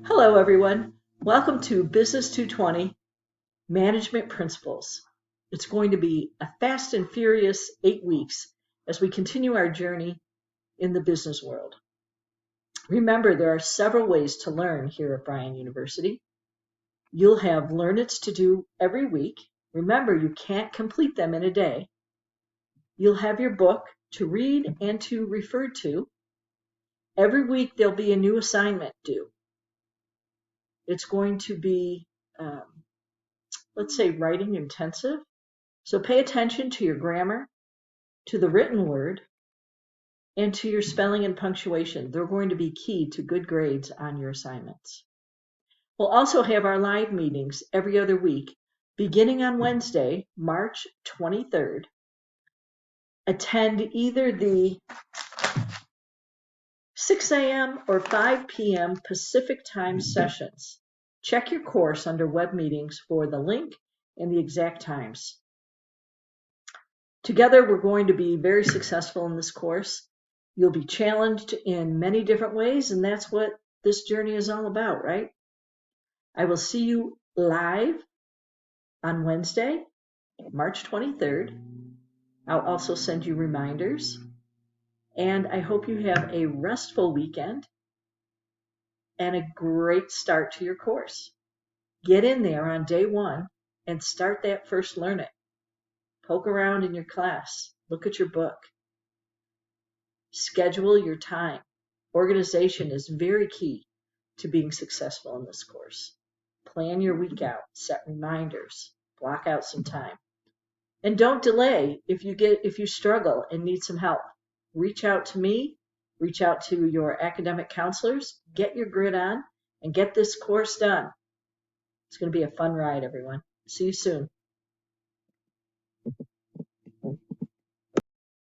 Hello, everyone. Welcome to BUS220 Management Principles. It's going to be a fast and furious 8 weeks as we continue our journey in the business world. Remember, there are several ways to learn here at Bryan University. You'll have learn-its to do every week. Remember, you can't complete them in a day. You'll have your book to read and to refer to. Every week, there'll be a new assignment due. It's going to be, let's say, writing intensive. So pay attention to your grammar, to the written word, and to your spelling and punctuation. They're going to be key to good grades on your assignments. We'll also have our live meetings every other week, beginning on Wednesday, March 23rd. Attend either the 6 a.m. or 5 p.m. Pacific time sessions. Check your course under web meetings for the link and the exact times. Together, we're going to be very successful in this course. You'll be challenged in many different ways, and that's what this journey is all about, right? I will see you live on Wednesday, March 23rd. I'll also send you reminders, and I hope you have a restful weekend and a great start to your course. Get in there on day one and start that first learning. Poke around in your class. Look at your book. Schedule your time. Organization is very key to being successful in this course. Plan your week out. Set reminders. Block out some time. And don't delay if you struggle and need some help. Reach out to me. Reach out to your academic counselors. Get your grid on and get this course done. It's going to be a fun ride, everyone. See you soon.